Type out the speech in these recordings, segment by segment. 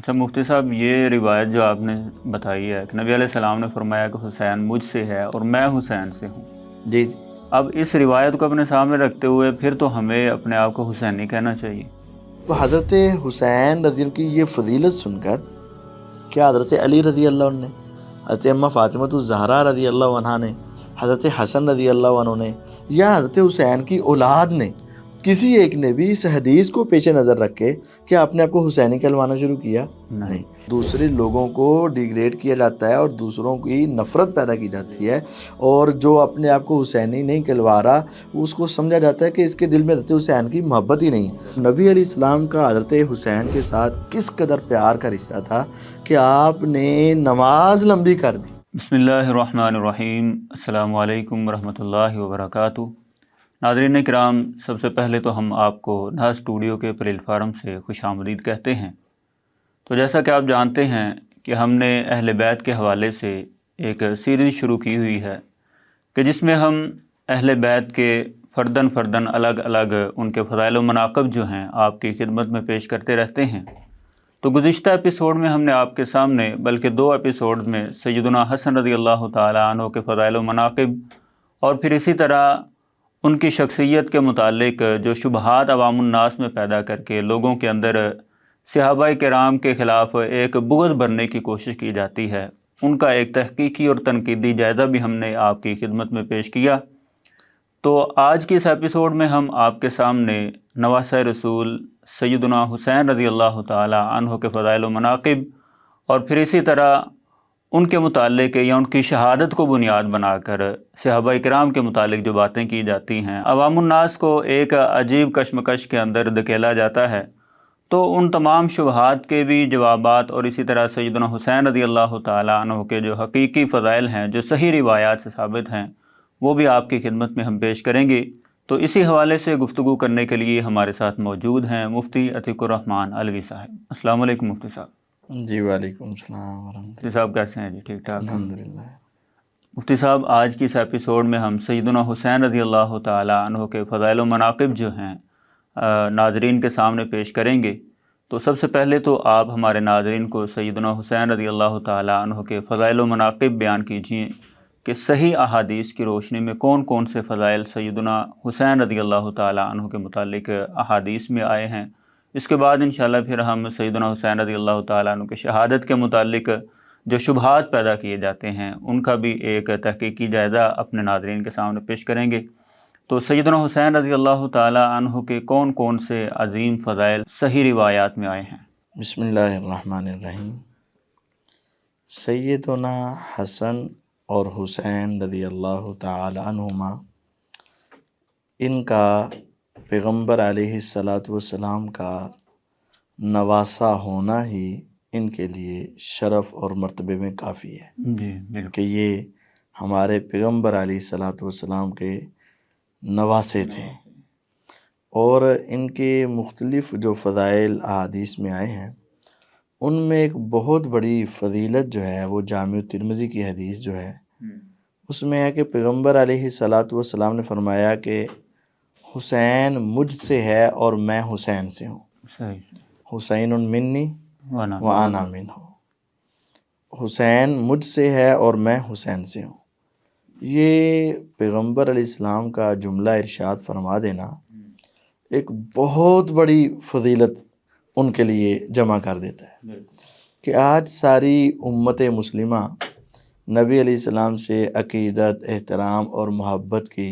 اچھا مفتی صاحب، یہ روایت جو آپ نے بتائی ہے کہ نبی علیہ السلام نے فرمایا کہ حسین مجھ سے ہے اور میں حسین سے ہوں، جی جی، اب اس روایت کو اپنے سامنے رکھتے ہوئے پھر تو ہمیں اپنے آپ کو حسینی کہنا چاہیے۔ تو حضرت حسین رضی اللہ کی یہ فضیلت سن کر کیا حضرت علی رضی اللہ عنہ نے، حضرت اماں فاطمہ الزہرا رضی اللہ عنہا نے، حضرت حسن رضی اللہ عنہ نے، یا حضرت حسین کی اولاد نے، کسی ایک نے بھی اس حدیث کو پیش نظر رکھ کے کیا اپنے آپ کو حسینی کہلوانا شروع کیا؟ نہیں۔ دوسرے لوگوں کو ڈیگریڈ کیا جاتا ہے اور دوسروں کی نفرت پیدا کی جاتی ہے، اور جو اپنے آپ کو حسینی نہیں کہلوا رہا اس کو سمجھا جاتا ہے کہ اس کے دل میں حضرت حسین کی محبت ہی نہیں ہے۔ نبی علیہ السلام کا حضرت حسین کے ساتھ کس قدر پیار کا رشتہ تھا کہ آپ نے نماز لمبی کر دی۔ بسم اللہ الرحمن الرحیم، السلام علیکم ورحمۃ اللہ وبرکاتہ۔ ناظرین کرام، سب سے پہلے تو ہم آپ کو نہا اسٹوڈیو کے پلیٹ فارم سے خوش آمدید کہتے ہیں۔ تو جیسا کہ آپ جانتے ہیں کہ ہم نے اہل بیت کے حوالے سے ایک سیریز شروع کی ہوئی ہے کہ جس میں ہم اہل بیت کے فرداً الگ الگ ان کے فضائل و مناقب جو ہیں آپ کی خدمت میں پیش کرتے رہتے ہیں۔ تو گزشتہ ایپیسوڈ میں ہم نے آپ کے سامنے بلکہ 2 ایپیسوڈ میں سیدنا حسن رضی اللہ تعالیٰ عنہ کے فضائل و مناقب اور پھر اسی طرح ان کی شخصیت کے متعلق جو شبہات عوام الناس میں پیدا کر کے لوگوں کے اندر صحابہ کرام کے خلاف ایک بغض بھرنے کی کوشش کی جاتی ہے، ان کا ایک تحقیقی اور تنقیدی جائزہ بھی ہم نے آپ کی خدمت میں پیش کیا۔ تو آج کی اس ایپیسوڈ میں ہم آپ کے سامنے نواسہ رسول سیدنا حسین رضی اللہ تعالی عنہ کے فضائل و مناقب اور پھر اسی طرح ان کے متعلق یا ان کی شہادت کو بنیاد بنا کر صحابہ کرام کے متعلق جو باتیں کی جاتی ہیں، عوام الناس کو ایک عجیب کشمکش کے اندر دھکیلا جاتا ہے، تو ان تمام شبہات کے بھی جوابات اور اسی طرح سیدنا حسین رضی اللہ تعالی عنہ کے جو حقیقی فضائل ہیں جو صحیح روایات سے ثابت ہیں وہ بھی آپ کی خدمت میں ہم پیش کریں گے۔ تو اسی حوالے سے گفتگو کرنے کے لیے ہمارے ساتھ موجود ہیں مفتی عتیق الرحمن علوی صاحب۔ السلام علیکم مفتی صاحب۔ جی وعلیکم السلام ورحمۃ مفتی صاحب کیسے ہیں؟ جی ٹھیک ٹھاک اللہ، ہیں؟ الحمدللہ۔ مفتی صاحب، آج کی اس ایپیسوڈ میں ہم سیدنا حسین رضی اللہ تعالی عنہ کے فضائل و مناقب جو ہیں ناظرین کے سامنے پیش کریں گے۔ تو سب سے پہلے تو آپ ہمارے ناظرین کو سیدنا حسین رضی اللہ تعالی عنہ کے فضائل و مناقب بیان کیجئیں کہ صحیح احادیث کی روشنی میں کون کون سے فضائل سیدنا حسین رضی اللہ تعالی عنہ کے متعلق احادیث میں آئے ہیں۔ اس کے بعد انشاءاللہ پھر ہم سیدنا حسین رضی اللہ تعالی عنہ کی شہادت کے متعلق جو شبہات پیدا کیے جاتے ہیں ان کا بھی ایک تحقیقی جائزہ اپنے ناظرین کے سامنے پیش کریں گے۔ تو سیدنا حسین رضی اللہ تعالی عنہ کے کون کون سے عظیم فضائل صحیح روایات میں آئے ہیں؟ بسم اللہ الرحمن الرحیم۔ سیدنا حسن اور حسین رضی اللہ تعالی عنہما، ان کا پیغمبر علیہ السلام کا نواسہ ہونا ہی ان کے لیے شرف اور مرتبے میں کافی ہے جی بالکل کہ یہ ہمارے پیغمبر علیہ السلام کے نواسے تھے، اور ان کے مختلف جو فضائل احادیث میں آئے ہیں ان میں ایک بہت بڑی فضیلت جو ہے وہ جامع ترمذی کی حدیث جو ہے اس میں ہے کہ پیغمبر علیہ السلام نے فرمایا کہ حسین مجھ سے ہے اور میں حسین سے ہوں، صحیح حسین منی وانا وانا منہ، حسین مجھ سے ہے اور میں حسین سے ہوں۔ یہ پیغمبر علیہ السلام کا جملہ ارشاد فرما دینا ایک بہت بڑی فضیلت ان کے لیے جمع کر دیتا ہے کہ آج ساری امت مسلمہ نبی علیہ السلام سے عقیدت، احترام اور محبت کی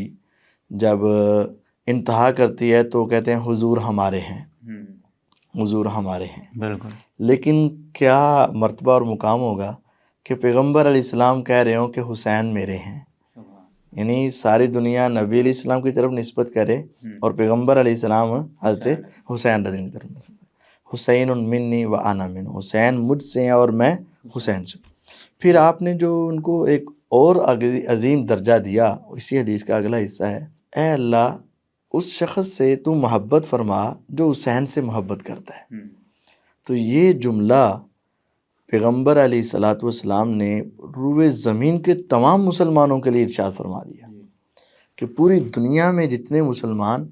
جب انتہا کرتی ہے تو کہتے ہیں حضور ہمارے ہیں، حضور ہمارے ہیں۔ بالکل لیکن کیا مرتبہ اور مقام ہوگا کہ پیغمبر علیہ السلام کہہ رہے ہوں کہ حسین میرے ہیں، یعنی ساری دنیا نبی علیہ السلام کی طرف نسبت کرے اور پیغمبر علیہ السلام حضرت حسین رضی اللہ کی طرف نسبت کرے، حسین منی و انا منہ، حسین مجھ سے ہیں اور میں حسین سے ہوں۔ پھر آپ نے جو ان کو ایک اور عظیم درجہ دیا، اسی حدیث کا اگلا حصہ ہے، اے اللہ اس شخص سے تو محبت فرما جو حسین سے محبت کرتا ہے۔ تو یہ جملہ پیغمبر علیہ السلام نے روئے زمین کے تمام مسلمانوں کے لیے ارشاد فرما دیا کہ پوری دنیا میں جتنے مسلمان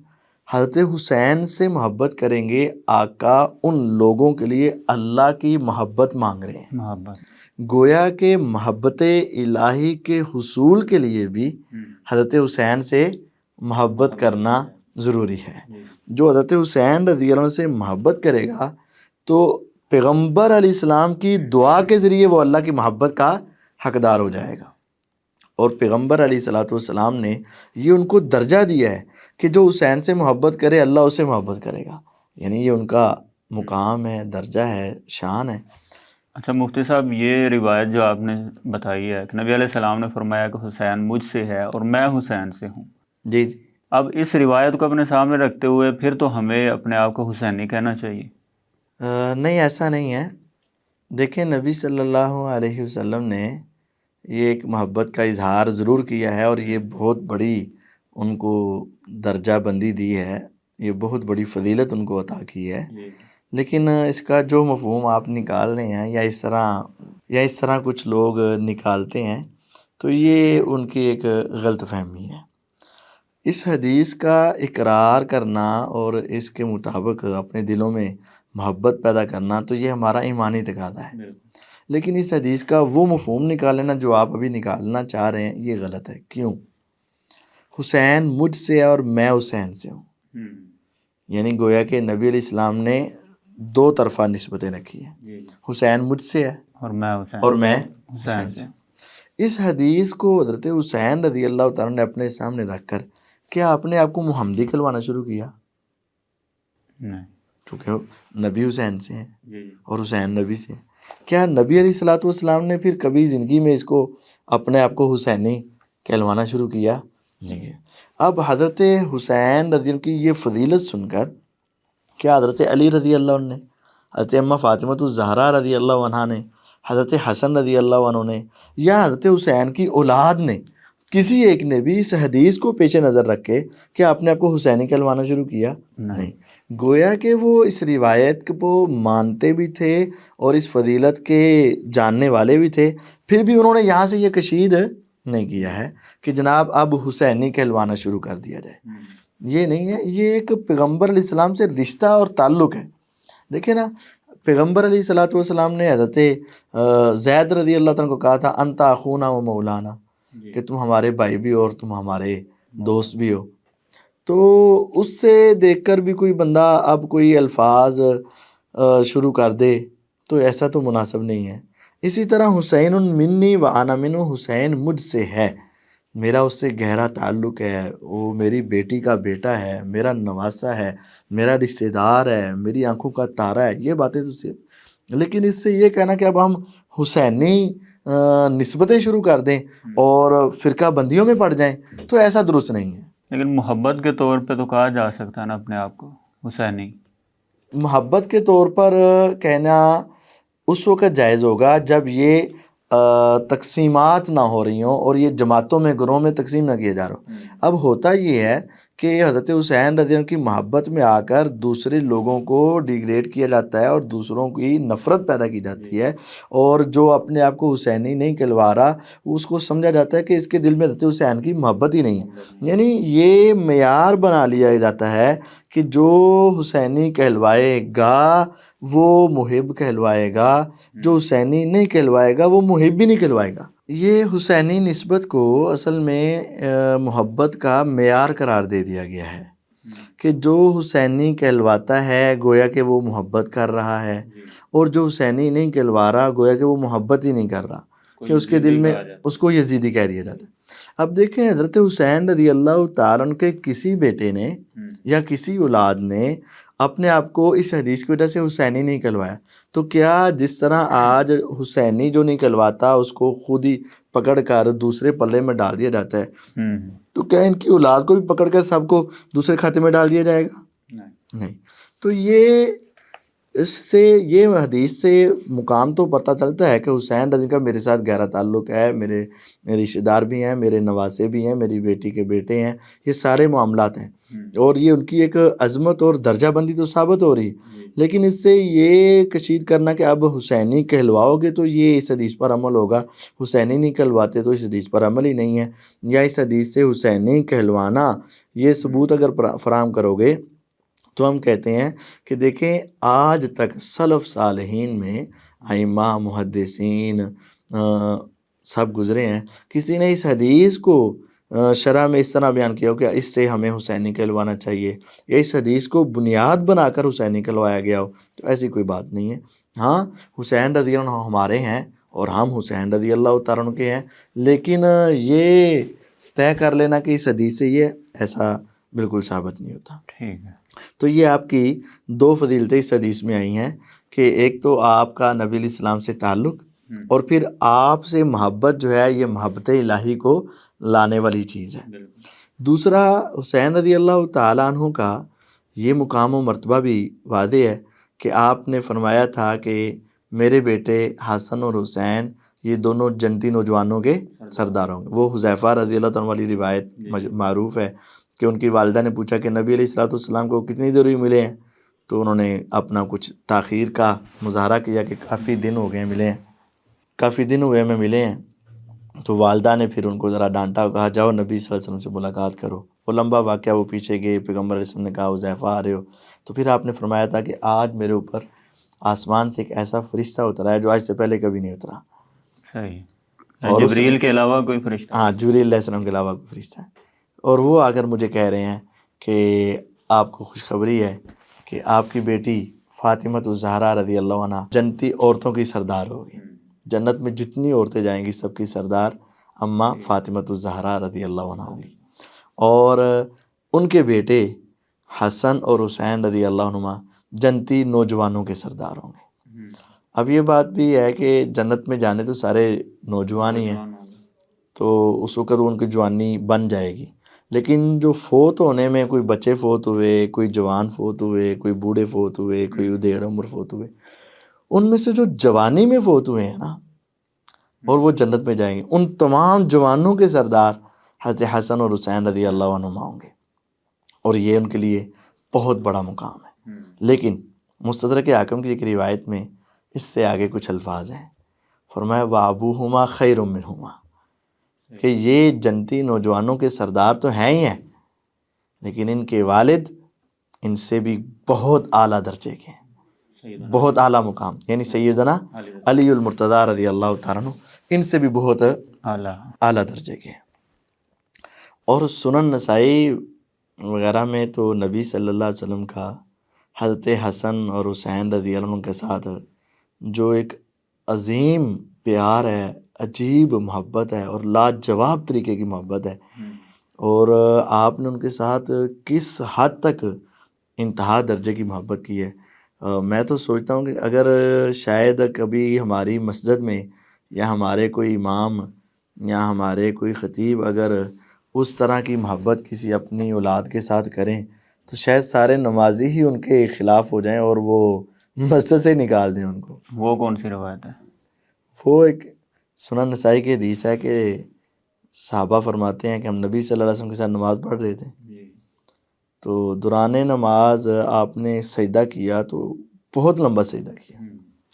حضرت حسین سے محبت کریں گے، آقا ان لوگوں کے لیے اللہ کی محبت مانگ رہے ہیں۔ محبت، گویا کہ محبت الہی کے حصول کے لیے بھی حضرت حسین سے محبت کرنا ضروری ہے۔ جو حضرت حسین رضی اللہ عنہ سے محبت کرے گا تو پیغمبر علیہ السلام کی دعا کے ذریعے وہ اللہ کی محبت کا حقدار ہو جائے گا۔ اور پیغمبر علیہ السلام نے یہ ان کو درجہ دیا ہے کہ جو حسین سے محبت کرے اللہ اس سے محبت کرے گا، یعنی یہ ان کا مقام ہے، درجہ ہے، شان ہے۔ اچھا مفتی صاحب، یہ روایت جو آپ نے بتائی ہے کہ نبی علیہ السلام نے فرمایا کہ حسین مجھ سے ہے اور میں حسین سے ہوں، جی جی، اب اس روایت کو اپنے سامنے رکھتے ہوئے پھر تو ہمیں اپنے آپ کو حسینی کہنا چاہیے۔ نہیں، ایسا نہیں ہے۔ دیکھیں، نبی صلی اللہ علیہ وسلم نے یہ ایک محبت کا اظہار ضرور کیا ہے، اور یہ بہت بڑی ان کو درجہ بندی دی ہے، یہ بہت بڑی فضیلت ان کو عطا کی ہے۔ لیکن اس کا جو مفہوم آپ نکال رہے ہیں یا اس طرح کچھ لوگ نکالتے ہیں، تو یہ ان کی ایک غلط فہمی ہے۔ اس حدیث کا اقرار کرنا اور اس کے مطابق اپنے دلوں میں محبت پیدا کرنا تو یہ ہمارا ایمانی تقاضا ہے، لیکن اس حدیث کا وہ مفہوم نکال لینا جو آپ ابھی نکالنا چاہ رہے ہیں یہ غلط ہے۔ کیوں؟ حسین مجھ سے ہے اور میں حسین سے ہوں، یعنی گویا کہ نبی علیہ السلام نے دو طرفہ نسبتیں رکھی ہیں، حسین مجھ سے ہے اور میں حسین سے ہوں۔ اس حدیث کو حضرت حسین رضی اللہ تعالیٰ نے اپنے سامنے رکھ کر کیا اپنے آپ کو محمدی کہلوانا شروع کیا؟ نہیں، چونکہ نبی حسین سے ہیں اور حسین نبی سے ہیں۔ کیا نبی علیہ السلام نے پھر کبھی زندگی میں اس کو اپنے آپ کو حسینی کہلوانا شروع کیا؟ نہیں۔ اب حضرت حسین رضی اللہ کی یہ فضیلت سن کر کیا حضرت علی رضی اللہ عنہ نے، حضرت اماں فاطمہ الزہرا رضی اللہ عنہا نے، حضرت حسن رضی اللہ عنہ نے، یا حضرت حسین کی اولاد نے، کسی ایک نے بھی اس حدیث کو پیش نظر رکھ کے کیا اپنے آپ کو حسینی کہلوانا شروع کیا؟ نہیں۔ گویا کہ وہ اس روایت کو مانتے بھی تھے اور اس فضیلت کے جاننے والے بھی تھے، پھر بھی انہوں نے یہاں سے یہ کشید نہیں کیا ہے کہ جناب اب حسینی کہلوانا شروع کر دیا جائے۔ یہ نہیں ہے، یہ ایک پیغمبر علیہ السلام سے رشتہ اور تعلق ہے۔ دیکھیں نا، پیغمبر علیہ السلام نے حضرت زید رضی اللہ عنہ کو کہا تھا انت اخونا و مولانا، کہ تم ہمارے بھائی بھی ہو اور تم ہمارے دوست بھی ہو۔ تو اس سے دیکھ کر بھی کوئی بندہ اب کوئی الفاظ شروع کر دے تو ایسا تو مناسب نہیں ہے۔ اسی طرح حسین منی و انا منہ، حسین مجھ سے ہے، میرا اس سے گہرا تعلق ہے، وہ میری بیٹی کا بیٹا ہے، میرا نواسا ہے، میرا رشتہ دار ہے، میری آنکھوں کا تارا ہے، یہ باتیں تو صرف، لیکن اس سے یہ کہنا کہ اب ہم حسینی نسبتیں شروع کر دیں اور فرقہ بندیوں میں پڑ جائیں تو ایسا درست نہیں ہے۔ لیکن محبت کے طور پہ تو کہا جا سکتا ہے نا اپنے آپ کو حسینی۔ محبت کے طور پر کہنا اس وقت جائز ہوگا جب یہ تقسیمات نہ ہو رہی ہوں اور یہ جماعتوں میں، گروہوں میں تقسیم نہ کیا جا رہا ہو۔ اب ہوتا یہ ہے کہ حضرت حسین رضی اللہ عنہ کی محبت میں آ کر دوسرے لوگوں کو ڈیگریڈ کیا جاتا ہے اور دوسروں کی نفرت پیدا کی جاتی ہے، اور جو اپنے آپ کو حسینی نہیں کہلوا رہا اس کو سمجھا جاتا ہے کہ اس کے دل میں حضرت حسین کی محبت ہی نہیں ہے۔ یعنی یہ معیار بنا لیا جاتا ہے کہ جو حسینی کہلوائے گا وہ محب کہلوائے گا، جو حسینی نہیں کہلوائے گا وہ محب بھی نہیں کہلوائے گا۔ یہ حسینی نسبت کو اصل میں محبت کا معیار قرار دے دیا گیا ہے کہ جو حسینی کہلواتا ہے گویا کہ وہ محبت کر رہا ہے، اور جو حسینی نہیں کہلوا رہا گویا کہ وہ محبت ہی نہیں کر رہا، کہ اس کے دل میں اس کو یزیدی کہہ دیا جاتا ہے۔ اب دیکھیں، حضرت حسین رضی اللہ تعالیٰ عنہ کے کسی بیٹے نے یا کسی اولاد نے اپنے آپ کو اس حدیث کی وجہ سے حسینی نہیں کہلوایا، تو کیا جس طرح آج حسینی جو نہیں کہلواتا اس کو خود ہی پکڑ کر دوسرے پلے میں ڈال دیا جاتا ہے، تو کیا ان کی اولاد کو بھی پکڑ کر سب کو دوسرے کھاتے میں ڈال دیا جائے گا؟ نہیں۔ تو یہ اس سے یہ حدیث سے مقام تو پتہ چلتا ہے کہ حسین رضی کا میرے ساتھ گہرا تعلق ہے، میرے رشتہ دار بھی ہیں، میرے نواسے بھی ہیں، میری بیٹی کے بیٹے ہیں، یہ سارے معاملات ہیں، اور یہ ان کی ایک عظمت اور درجہ بندی تو ثابت ہو رہی ہے۔ لیکن اس سے یہ کشید کرنا کہ اب حسینی کہلواؤ گے تو یہ اس حدیث پر عمل ہوگا، حسینی نہیں کہلواتے تو اس حدیث پر عمل ہی نہیں ہے، یا اس حدیث سے حسینی کہلوانا یہ ثبوت اگر فراہم کرو گے تو ہم کہتے ہیں کہ دیکھیں آج تک سلف صالحین میں ائمہ محدثین سب گزرے ہیں، کسی نے اس حدیث کو شرح میں اس طرح بیان کیا ہو کہ اس سے ہمیں حسینی کہلوانا چاہیے، یا اس حدیث کو بنیاد بنا کر حسینی کہلوایا گیا ہو، تو ایسی کوئی بات نہیں ہے۔ ہاں حسین رضی اللہ عنہ ہمارے ہیں اور ہم حسین رضی اللہ تعالیٰ عنہ کے ہیں، لیکن یہ طے کر لینا کہ اس حدیث سے یہ ایسا بالکل ثابت نہیں ہوتا۔ ٹھیک ہے، تو یہ آپ کی دو فضیلتیں اس حدیث میں آئی ہیں کہ ایک تو آپ کا نبی علیہ السلام سے تعلق، اور پھر آپ سے محبت جو ہے یہ محبت الہی کو لانے والی چیز ہے۔ دوسرا حسین رضی اللہ تعالیٰ عنہ کا یہ مقام و مرتبہ بھی واضح ہے کہ آپ نے فرمایا تھا کہ میرے بیٹے حسن اور حسین یہ دونوں جنتی نوجوانوں کے سردار ہوں گے۔ وہ حذیفہ رضی اللہ عنہ والی روایت معروف ہے کہ ان کی والدہ نے پوچھا کہ نبی علیہ السلام کو کتنی دیر ہوئی ملے ہیں، تو انہوں نے اپنا کچھ تاخیر کا مظاہرہ کیا کہ کافی دن ہو گئے ملے ہیں، کافی دن ہوئے ہمیں ملے ہیں۔ تو والدہ نے پھر ان کو ذرا ڈانٹا، کہا جاؤ نبی صلی اللہ علیہ وسلم سے ملاقات کرو۔ وہ لمبا واقعہ، وہ پیچھے گئے، پیغمبر علیہ السلام نے کہا حذیفہ آ رہے ہو؟ تو پھر آپ نے فرمایا تھا کہ آج میرے اوپر آسمان سے ایک ایسا فرشتہ اترا ہے جو آج سے پہلے کبھی نہیں اترا۔ صحیح، اور جبریل کے علاوہ کوئی فرشتہ؟ ہاں، جبریل علیہ السلام کے علاوہ کوئی فرشتہ ہے، اور وہ آ کر مجھے کہہ رہے ہیں کہ آپ کو خوشخبری ہے کہ آپ کی بیٹی فاطمۃ الزہرا رضی اللہ عنہ جنتی عورتوں کی سردار ہوگی، جنت میں جتنی عورتیں جائیں گی سب کی سردار اماں فاطمۃ الزہرا رضی اللہ عنہ ہوں گی، اور ان کے بیٹے حسن اور حسین رضی اللہ عنہ جنتی نوجوانوں کے سردار ہوں گے۔ اب یہ بات بھی ہے کہ جنت میں جانے تو سارے نوجوان ہی ہیں، تو اس وقت ان کی جوانی بن جائے گی، لیکن جو فوت ہونے میں کوئی بچے فوت ہوئے، کوئی جوان فوت ہوئے، کوئی بوڑھے فوت ہوئے، کوئی ادھیڑ عمر فوت ہوئے، ان میں سے جو جوانی میں فوت ہوئے ہیں نا اور وہ جنت میں جائیں گے، ان تمام جوانوں کے سردار حضرت حسن اور حسین رضی اللہ عنہما ہوں گے، اور یہ ان کے لیے بہت بڑا مقام ہے۔ لیکن مستدرک حاکم کی ایک روایت میں اس سے آگے کچھ الفاظ ہیں، فرمایا وَأَبُوهُمَا خَيْرٌ مِّنْهُمَا، کہ یہ جنتی نوجوانوں کے سردار تو ہیں ہی ہیں، لیکن ان کے والد ان سے بھی بہت اعلیٰ درجے کے ہیں، بہت اعلیٰ مقام، یعنی سیدنا علی المرتضیٰ رضی اللہ تعالیٰ عنہ ان سے بھی بہت اعلیٰ درجے کے ہیں۔ اور سنن نسائی وغیرہ میں تو نبی صلی اللہ علیہ وسلم کا حضرت حسن اور حسین رضی اللہ عنہ کے ساتھ جو ایک عظیم پیار ہے، عجیب محبت ہے، اور لاجواب طریقے کی محبت ہے، اور آپ نے ان کے ساتھ کس حد تک انتہا درجے کی محبت کی ہے۔ میں تو سوچتا ہوں کہ اگر شاید کبھی ہماری مسجد میں یا ہمارے کوئی امام یا ہمارے کوئی خطیب اگر اس طرح کی محبت کسی اپنی اولاد کے ساتھ کریں تو شاید سارے نمازی ہی ان کے خلاف ہو جائیں اور وہ مسجد سے نکال دیں ان کو۔ وہ کون سی روایت ہے؟ وہ ایک سنن نسائی کی حدیث ہے کہ صحابہ فرماتے ہیں کہ ہم نبی صلی اللہ علیہ وسلم کے ساتھ نماز پڑھ رہے تھے، تو دوران نماز آپ نے سجدہ کیا تو بہت لمبا سجدہ کیا،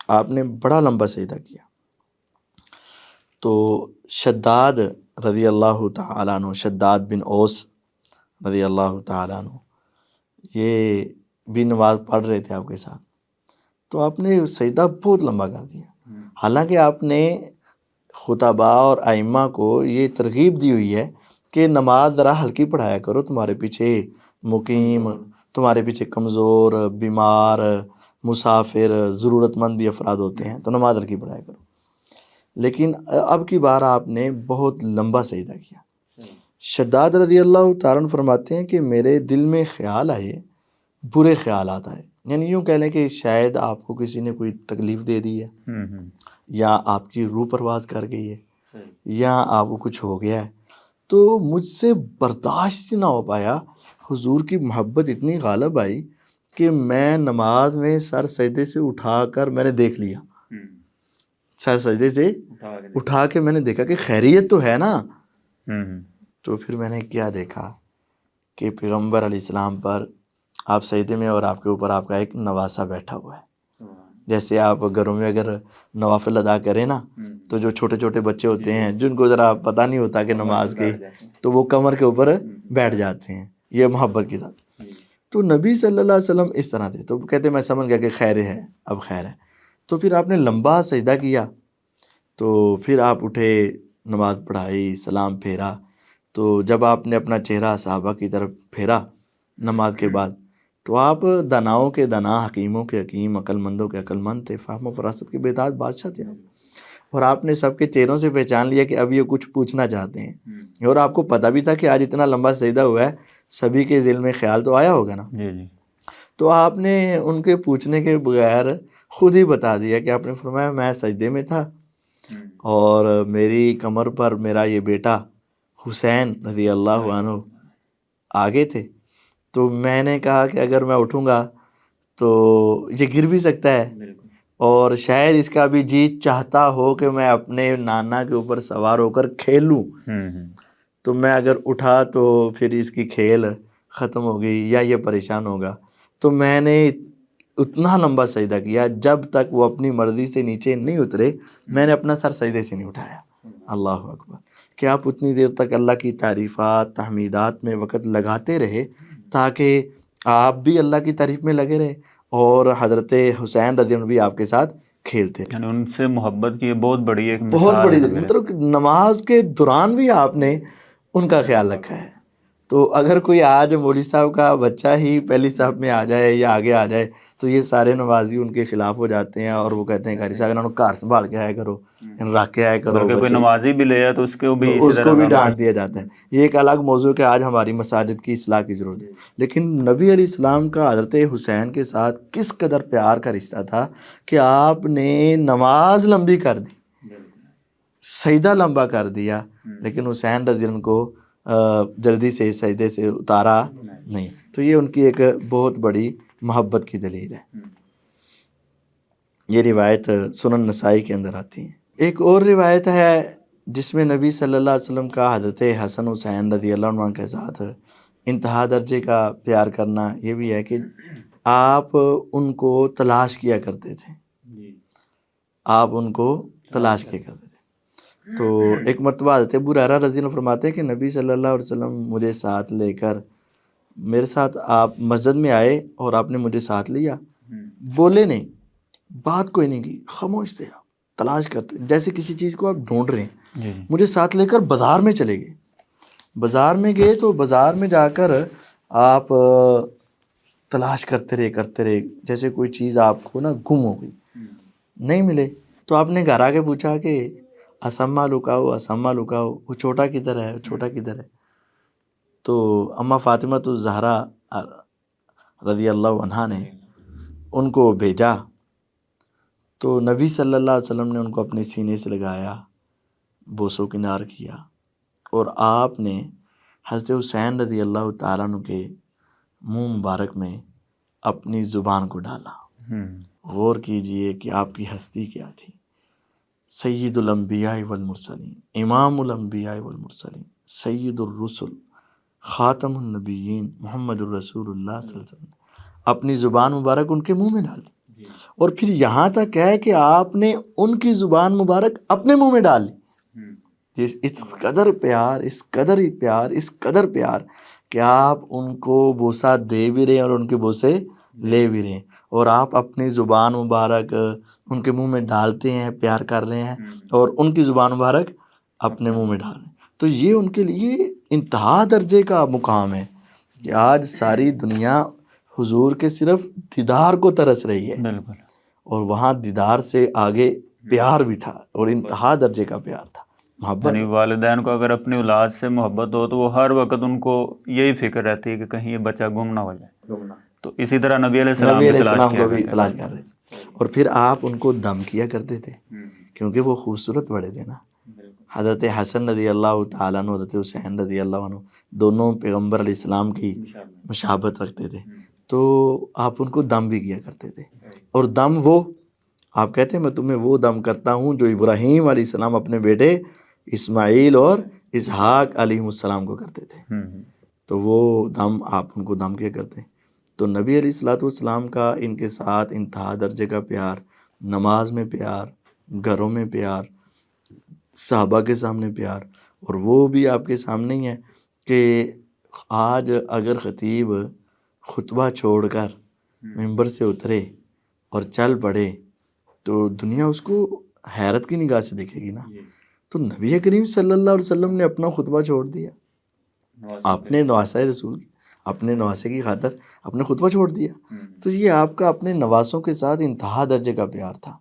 آپ نے بڑا لمبا سجدہ کیا، تو شداد رضی اللہ تعالیٰ عنہ، شداد بن اوس رضی اللہ تعالیٰ عنہ یہ بھی نماز پڑھ رہے تھے آپ کے ساتھ، تو آپ نے سجدہ بہت لمبا کر دیا، حالانکہ آپ نے خطباء اور ائمہ کو یہ ترغیب دی ہوئی ہے کہ نماز ذرا ہلکی پڑھایا کرو، تمہارے پیچھے مقیم، تمہارے پیچھے کمزور، بیمار، مسافر، ضرورت مند بھی افراد ہوتے ہیں، تو نماز ہلکی پڑھایا کرو، لیکن اب کی بار آپ نے بہت لمبا سجدہ کیا۔ شداد رضی اللہ تعالیٰ عنہ فرماتے ہیں کہ میرے دل میں خیال آئے، برے خیالات آئے، یعنی یوں کہہ لیں کہ شاید آپ کو کسی نے کوئی تکلیف دے دی ہے، یا آپ کی روح پرواز کر گئی ہے، یا آپ کو کچھ ہو گیا ہے، تو مجھ سے برداشت نہ ہو پایا، حضور کی محبت اتنی غالب آئی کہ میں نماز میں سر سجدے سے اٹھا کر میں نے دیکھ لیا، سر سجدے سے اٹھا کے میں نے دیکھا کہ خیریت تو ہے نا. تو پھر میں نے کیا دیکھا کہ پیغمبر علیہ السلام پر آپ سجدے میں اور آپ کے اوپر آپ کا ایک نواسا بیٹھا ہوا ہے. جیسے آپ گھروں میں اگر نوافل ادا کریں نا تو جو چھوٹے چھوٹے بچے ہوتے ہیں جن کو ذرا پتہ نہیں ہوتا کہ نماز کی، تو وہ کمر کے اوپر بیٹھ جاتے ہیں، یہ محبت کے ساتھ. تو نبی صلی اللہ علیہ وسلم اس طرح تھے. تو کہتے میں سمجھ گیا کہ خیر ہے، اب خیر ہے. تو پھر آپ نے لمبا سجدہ کیا، تو پھر آپ اٹھے، نماز پڑھائی، سلام پھیرا. تو جب آپ نے اپنا چہرہ صحابہ کی طرف پھیرا نماز کے بعد، تو آپ داناؤں کے دانا، حکیموں کے حکیم، عقل مندوں کے عقل مند تھے، فہم و فراست کے بیداد بادشاہ تھے آپ. اور آپ نے سب کے چہروں سے پہچان لیا کہ اب یہ کچھ پوچھنا چاہتے ہیں. اور آپ کو پتہ بھی تھا کہ آج اتنا لمبا سجدہ ہوا ہے، سبھی کے دل میں خیال تو آیا ہوگا نا. تو آپ نے ان کے پوچھنے کے بغیر خود ہی بتا دیا کہ آپ نے فرمایا میں سجدے میں تھا اور میری کمر پر میرا یہ بیٹا حسین رضی اللہ عنہ آگے تھے. تو میں نے کہا کہ اگر میں اٹھوں گا تو یہ گر بھی سکتا ہے، اور شاید اس کا بھی جی چاہتا ہو کہ میں اپنے نانا کے اوپر سوار ہو کر کھیلوں. تو میں اگر اٹھا تو پھر اس کی کھیل ختم ہوگی یا یہ پریشان ہوگا. تو میں نے اتنا لمبا سجدہ کیا جب تک وہ اپنی مرضی سے نیچے نہیں اترے، میں نے اپنا سر سجدے سے نہیں اٹھایا. اللہ اکبر. کہ آپ اتنی دیر تک اللہ کی تعریفات، تحمیدات میں وقت لگاتے رہے تاکہ آپ بھی اللہ کی تعریف میں لگے رہے اور حضرت حسین رضی اللہ عنہ بھی آپ کے ساتھ کھیلتے. یعنی ان سے محبت کی بہت بڑی ایک بہت مثال بڑی ہے. مطلب نماز کے دوران بھی آپ نے ان کا خیال رکھا ہے. تو اگر کوئی آج مولوی صاحب کا بچہ ہی پہلی صف میں آ جائے یا آگے آ جائے تو یہ سارے نمازی ان کے خلاف ہو جاتے ہیں اور وہ کہتے ہیں قاری صاحب انہوں کار سنبھال کے آیا کرو، رکھ کے آیا کرو. اگر کوئی نمازی بھی لے تو اس کو بھی ڈانٹ دیا جاتا ہے. یہ ایک الگ موضوع کہ آج ہماری مساجد کی اصلاح کی ضرورت ہے. لیکن نبی علیہ السلام کا حضرت حسین کے ساتھ کس قدر پیار کا رشتہ تھا کہ آپ نے نماز لمبی کر دی، سجدہ لمبا کر دیا، لیکن حسین رضی اللہ عنہ کو جلدی سے سجدے سے اتارا نہیں. تو یہ ان کی ایک بہت بڑی محبت کی دلیل ہے. یہ روایت سنن نسائی کے اندر آتی ہے. ایک اور روایت ہے جس میں نبی صلی اللہ علیہ وسلم کا حضرت حسن حسین رضی اللہ عنہ کے ساتھ انتہا درجے کا پیار کرنا یہ بھی ہے کہ آپ ان کو تلاش کیا کرتے تھے. آپ ان کو تلاش کیا کرتے تھے. تو ایک مرتبہ حضرت ابو ہریرہ رضی اللہ عنہ فرماتے ہیں کہ نبی صلی اللہ علیہ وسلم مجھے ساتھ لے کر میرے ساتھ آپ مسجد میں آئے اور آپ نے مجھے ساتھ لیا، بولے نہیں، بات کوئی نہیں کی، خاموش تھے. آپ تلاش کرتے جیسے کسی چیز کو آپ ڈھونڈ رہے ہیں. مجھے ساتھ لے کر بازار میں چلے گئے. بازار میں گئے تو بازار میں جا کر آپ تلاش کرتے رہے جیسے کوئی چیز آپ کو نا گم ہو گئی، نہیں ملے. تو آپ نے گھر آ کے پوچھا کہ اسما لکاؤ، اسما لکاؤ، وہ چھوٹا کدھر ہے، وہ چھوٹا کدھر ہے. تو اماں فاطمہ الزہرا رضی اللہ عنہا نے ان کو بھیجا. تو نبی صلی اللہ علیہ وسلم نے ان کو اپنے سینے سے لگایا، بوسو کنار کیا، اور آپ نے حضرت حسین رضی اللہ تعالیٰ عنہ کے منہ مبارک میں اپنی زبان کو ڈالا. غور کیجئے کہ آپ کی ہستی کیا تھی. سید الانبیاء والمرسلین، امام الانبیاء والمرسلین، سید الرسل، خاتم النبیین، محمد الرسول اللہ صلی اللہ علیہ وسلم. اپنی زبان مبارک ان کے منہ میں ڈالی، اور پھر یہاں تک ہے کہ آپ نے ان کی زبان مبارک اپنے منہ میں ڈال لی. اس قدر پیار، اس قدر پیار، اس قدر پیار کہ آپ ان کو بوسہ دے بھی رہے ہیں اور ان کے بوسے لے بھی رہے ہیں، اور آپ اپنی زبان مبارک ان کے منہ میں ڈالتے ہیں، پیار کر رہے ہیں، اور ان کی زبان مبارک اپنے منہ میں ڈال رہے ہیں. تو یہ ان کے لیے انتہا درجے کا مقام ہے کہ آج ساری دنیا حضور کے صرف دیدار کو ترس رہی ہے، اور وہاں دیدار سے آگے پیار بھی تھا اور انتہا درجے کا پیار تھا، محبت. یعنی والدین کو اگر اپنی اولاد سے محبت ہو تو وہ ہر وقت ان کو یہی فکر رہتی ہے کہ کہیں یہ بچہ گم نہ ہو جائے. تو اسی طرح نبی علیہ السلام کو بھی تلاش کر رہے تھے. اور پھر آپ ان کو دم کیا کرتے تھے کیونکہ وہ خوبصورت بڑے تھے نا. حضرت حسن رضی اللہ تعالیٰ عنہ، حضرت حسین رضی اللہ عنہ، دونوں پیغمبر علیہ السلام کی مشابہت رکھتے تھے. تو آپ ان کو دم بھی کیا کرتے تھے. اور دم وہ آپ کہتے ہیں میں تمہیں وہ دم کرتا ہوں جو ابراہیم علیہ السلام اپنے بیٹے اسماعیل اور اسحاق علیہ السلام کو کرتے تھے. تو وہ دم آپ ان کو دم کیا کرتے ہیں. تو نبی علیہ الصلوۃ والسلام کا ان کے ساتھ انتہا درجے کا پیار، نماز میں پیار، گھروں میں پیار، صحابہ کے سامنے پیار. اور وہ بھی آپ کے سامنے ہی ہے کہ آج اگر خطیب خطبہ چھوڑ کر ممبر سے اترے اور چل پڑے تو دنیا اس کو حیرت کی نگاہ سے دیکھے گی نا. تو نبی کریم صلی اللہ علیہ وسلم نے اپنا خطبہ چھوڑ دیا، اپنے نواسۂ رسول، اپنے نواسے کی خاطر اپنے خطبہ چھوڑ دیا. تو یہ آپ کا اپنے نواسوں کے ساتھ انتہا درجے کا پیار تھا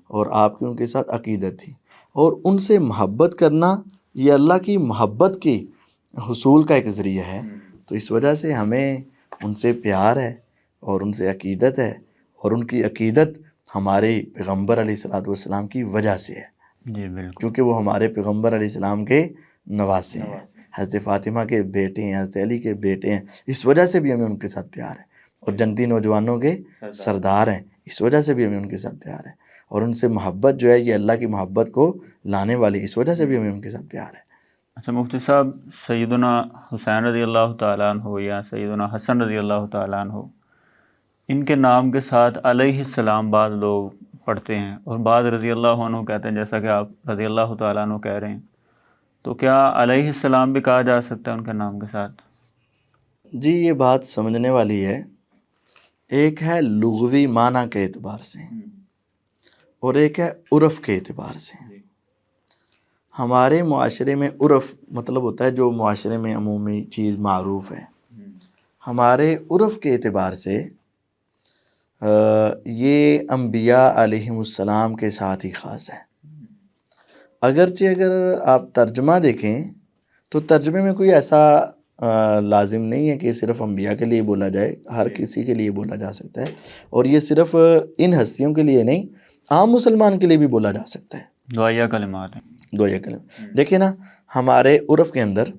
اور آپ کی ان کے ساتھ عقیدت تھی. اور ان سے محبت کرنا یہ اللہ کی محبت کی حصول کا ایک ذریعہ ہے. تو اس وجہ سے ہمیں ان سے پیار ہے اور ان سے عقیدت ہے، اور ان کی عقیدت ہمارے پیغمبر علیہ الصلوۃ والسلام کی وجہ سے ہے. جی بالکل، کیونکہ وہ ہمارے پیغمبر علیہ السلام کے نواسے ہیں، حضرت فاطمہ کے بیٹے ہیں، حضرت علی کے بیٹے ہیں. اس وجہ سے بھی ہمیں ان کے ساتھ پیار ہے. اور جنتی نوجوانوں کے سردار ہیں، اس وجہ سے بھی ہمیں ان کے ساتھ پیار ہے. اور ان سے محبت جو ہے یہ اللہ کی محبت کو لانے والی، اس وجہ سے بھی ہمیں ان کے ساتھ پیار ہے. اچھا مفتی صاحب، سیدنا حسین رضی اللہ تعالیٰ عنہ یا سیدنا حسن رضی اللہ تعالیٰ عنہ، ان کے نام کے ساتھ علیہ السلام بعض لوگ پڑھتے ہیں اور بعض رضی اللہ عنہ کہتے ہیں، جیسا کہ آپ رضی اللہ تعالیٰ عنہ کہہ رہے ہیں. تو کیا علیہ السلام بھی کہا جا سکتا ہے ان کے نام کے ساتھ؟ جی یہ بات سمجھنے والی ہے. ایک ہے لغوی معنی کے اعتبار سے اور ایک ہے عرف کے اعتبار سے. ہمارے معاشرے میں عرف مطلب ہوتا ہے جو معاشرے میں عمومی چیز معروف ہے. ہمارے عرف کے اعتبار سے یہ انبیاء علیہم السلام کے ساتھ ہی خاص ہے. اگرچہ اگر آپ ترجمہ دیکھیں تو ترجمے میں کوئی ایسا لازم نہیں ہے کہ صرف انبیاء کے لیے بولا جائے، ہر کسی کے لیے بولا جا سکتا ہے. اور یہ صرف ان ہستیوں کے لیے نہیں، عام مسلمان کے لیے بھی بولا جا سکتا ہے. دعائیہ کلمات ہیں. دعائیہ کلمات دیکھیں نا، ہمارے عرف کے اندر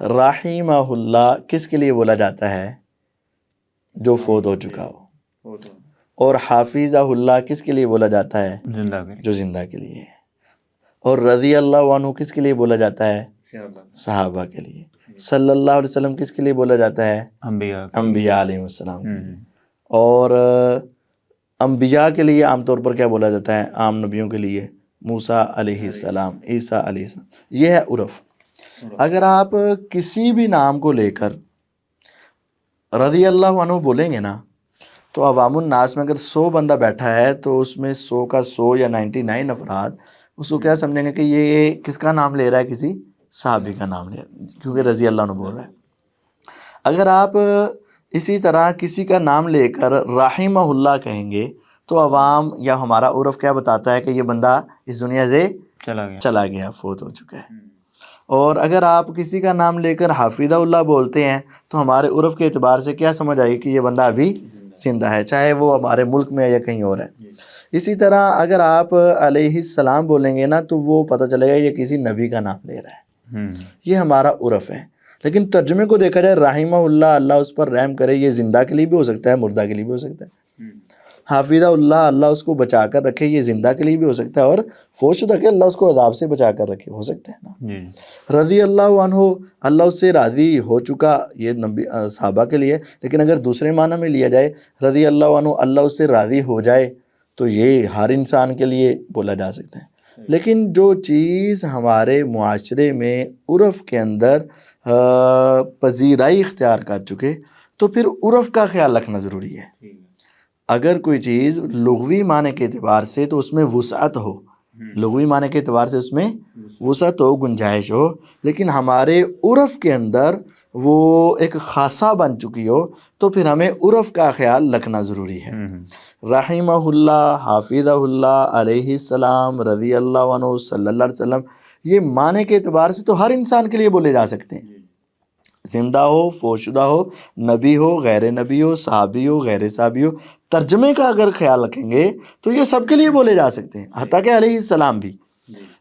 رحمہ اللہ کس کے لیے بولا جاتا ہے؟ جو فوت ہو چکا ہو. اور حافظہ اللہ کس کے لیے بولا جاتا ہے؟ زندہ کے. جو زندہ کے لیے ہے. اور رضی اللہ عنہ کس کے لیے بولا جاتا ہے؟ صحابہ کے لیے. صلی اللہ علیہ وسلم کس کے لیے بولا جاتا ہے؟ انبیاء علیہ السلام کے لیے. اور انبیاء کے لیے عام طور پر کیا بولا جاتا ہے؟ عام نبیوں کے لیے موسیٰ علیہ السلام، عیسیٰ علیہ السلام. یہ ہے عرف. اگر آپ کسی بھی نام کو لے کر رضی اللہ عنہ بولیں گے نا تو عوام الناس میں اگر 100 بندہ بیٹھا ہے تو اس میں 100 کا 100 یا 99 افراد اس کو کیا سمجھیں گے کہ یہ کس کا نام لے رہا ہے؟ کسی صحابی کا نام لے رہا ہے، کیونکہ رضی اللہ عنہ بول رہا ہے. اگر آپ اسی طرح کسی کا نام لے کر رحمہ اللہ کہیں گے تو عوام یا ہمارا عرف کیا بتاتا ہے کہ یہ بندہ اس دنیا سے چلا گیا، فوت ہو چکا ہے. اور اگر آپ کسی کا نام لے کر حافظہ اللہ بولتے ہیں تو ہمارے عرف کے اعتبار سے کیا سمجھ آئے کہ یہ بندہ ابھی زندہ ہے، چاہے وہ ہمارے ملک میں ہے یا کہیں اور ہے. اسی طرح اگر آپ علیہ السلام بولیں گے نا تو وہ پتہ چلے گا یہ کسی نبی کا نام لے رہا ہے. یہ ہمارا عرف ہے. لیکن ترجمے کو دیکھا جائے رحمہ اللہ، اللہ اس پر رحم کرے، یہ زندہ کے لیے بھی ہو سکتا ہے، مردہ کے لیے بھی ہو سکتا ہے. حافظہ اللہ، اللہ اس کو بچا کر رکھے، یہ زندہ کے لیے بھی ہو سکتا ہے. اور فوت شدہ کے اللہ اس کو عذاب سے بچا کر رکھے، ہو سکتا ہے نا. رضی اللہ عنہ، اللہ اس سے راضی ہو چکا، یہ نبی صحابہ کے لیے. لیکن اگر دوسرے معنی میں لیا جائے رضی اللہ عنہ، اللہ اس سے راضی ہو جائے، تو یہ ہر انسان کے لیے بولا جا سکتا ہے. لیکن جو چیز ہمارے معاشرے میں عرف کے اندر پذیرائی اختیار کر چکے تو پھر عرف کا خیال رکھنا ضروری ہے. اگر کوئی چیز لغوی معنی کے اعتبار سے تو اس میں وسعت ہو، لغوی معنی کے اعتبار سے اس میں وسعت ہو، گنجائش ہو، لیکن ہمارے عرف کے اندر وہ ایک خاصہ بن چکی ہو تو پھر ہمیں عرف کا خیال رکھنا ضروری ہے. رحمہ اللہ، حافظہ اللہ، علیہ السلام، رضی اللہ عنہ، صلی اللہ علیہ وسلم، یہ معنی کے اعتبار سے تو ہر انسان کے لیے بولے جا سکتے ہیں. زندہ ہو، فوت شدہ ہو، نبی ہو، غیر نبی ہو، صحابی ہو، غیر صحابی ہو. ترجمے کا اگر خیال رکھیں گے تو یہ سب کے لیے بولے جا سکتے ہیں، حتیٰ کہ علیہ السلام بھی.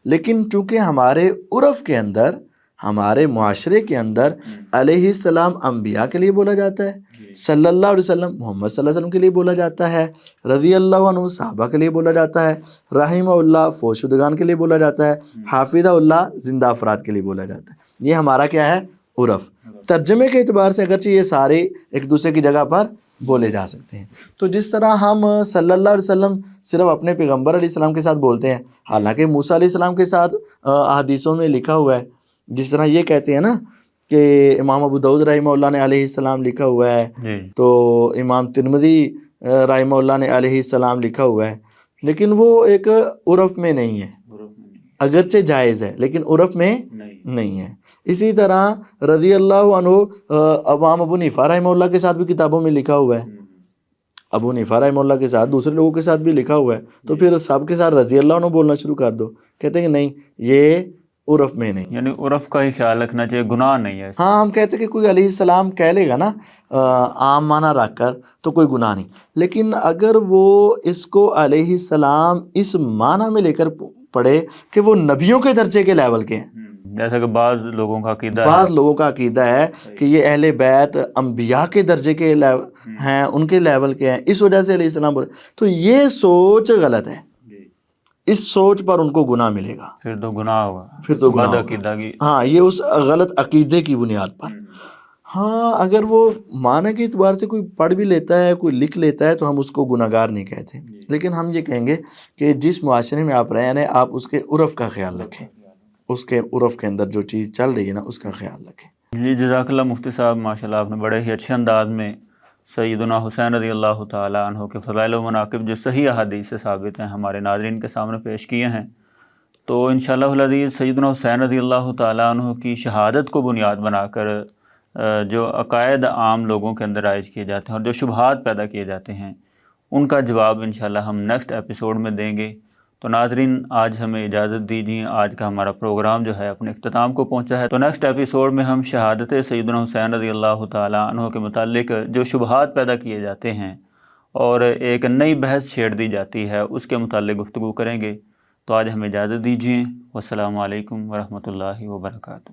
لیکن چونکہ ہمارے عرف کے اندر، ہمارے معاشرے کے اندر علیہ السلام انبیاء کے لیے بولا جاتا ہے، صلی اللہ علیہ وسلم محمد صلی اللہ علیہ وسلم کے لیے بولا جاتا ہے، رضی اللہ عنہ صحابہ کے لیے بولا جاتا ہے، رحمہ اللہ فوت شدگان کے لیے بولا جاتا ہے، حافظہ اللہ زندہ افراد کے لیے بولا جاتا ہے۔ یہ ہمارا کیا ہے؟ عرف۔ ترجمے کے اعتبار سے اگرچہ یہ سارے ایک دوسرے کی جگہ پر بولے جا سکتے ہیں، تو جس طرح ہم صلی اللہ علیہ وسلم صرف اپنے پیغمبر علیہ السلام کے ساتھ بولتے ہیں، حالانکہ موسیٰ علیہ السلام کے ساتھ احادیثوں میں لکھا ہوا ہے، جس طرح یہ کہتے ہیں نا کہ امام ابو داؤد رحمہ اللہ نے علیہ السلام لکھا ہوا ہے، تو امام ترمذی رحمہ اللہ نے علیہ السلام لکھا ہوا ہے، لیکن وہ ایک عرف میں نہیں ہے، اگرچہ جائز ہے لیکن عرف میں نہیں ہے۔ اسی طرح رضی اللہ عنہ امام ابو حنیفہ رحمہ اللہ کے ساتھ بھی کتابوں میں لکھا ہوا ہے، ابو حنیفہ رحمہ اللہ کے ساتھ دوسرے لوگوں کے ساتھ بھی لکھا ہوا ہے، تو پھر سب کے ساتھ رضی اللہ عنہ بولنا شروع کر دو، کہتے ہیں کہ نہیں یہ عرف میں نہیں، یعنی عرف کا ہی خیال رکھنا چاہیے، گناہ نہیں ہے۔ ہاں ہم کہتے ہیں کہ کوئی علیہ السلام کہہ لے گا نا عام معنی رکھ کر تو کوئی گناہ نہیں، لیکن اگر وہ اس کو علیہ السلام اس معنی میں لے کر پڑھے کہ وہ نبیوں کے درجے کے لیول کے ہیں، جیسا کہ بعض لوگوں کا عقیدہ ہے، بعض لوگوں کا عقیدہ ہے کہ یہ اہل بیت انبیاء کے درجے کے ہیں، ان کے لیول کے ہیں، اس وجہ سے علیہ السلام بولے، تو یہ سوچ غلط ہے، اس سوچ پر ان کو گناہ ملے گا، پھر تو گناہ ہوگا، پھر تو گناہ بد ہوگا۔ عقیدہ کی۔ ہاں یہ اس غلط عقیدے کی بنیاد پر۔ ہاں اگر وہ معنی کے اعتبار سے کوئی پڑھ بھی لیتا ہے، کوئی لکھ لیتا ہے، تو ہم اس کو گناہ گار نہیں کہتے، لیکن ہم یہ کہیں گے کہ جس معاشرے میں آپ رہے ہیں آپ اس کے عرف کا خیال رکھیں، اس کے عرف کے اندر جو چیز چل رہی ہے نا اس کا خیال رکھیں۔ جی جزاک اللہ مفتی صاحب، ماشاءاللہ آپ نے بڑے ہی اچھے انداز میں سیدنا حسین رضی اللہ تعالیٰ عنہ کے فضائل و مناقب جو صحیح احادیث سے ثابت ہیں ہمارے ناظرین کے سامنے پیش کیے ہیں، تو انشاءاللہ العزیز سیدنا حسین رضی اللہ تعالیٰ عنہ کی شہادت کو بنیاد بنا کر جو عقائد عام لوگوں کے اندر رائج کیے جاتے ہیں اور جو شبہات پیدا کیے جاتے ہیں ان کا جواب انشاءاللہ ہم نیکسٹ ایپیسوڈ میں دیں گے۔ تو ناظرین آج ہمیں اجازت دیجیے، آج کا ہمارا پروگرام جو ہے اپنے اختتام کو پہنچا ہے، تو نیکسٹ ایپیسوڈ میں ہم شہادت سیدنا حسین رضی اللہ تعالیٰ عنہ کے متعلق جو شبہات پیدا کیے جاتے ہیں اور ایک نئی بحث چھیڑ دی جاتی ہے اس کے متعلق گفتگو کریں گے۔ تو آج ہمیں اجازت دیجیے، والسلام علیکم ورحمۃ اللہ وبرکاتہ۔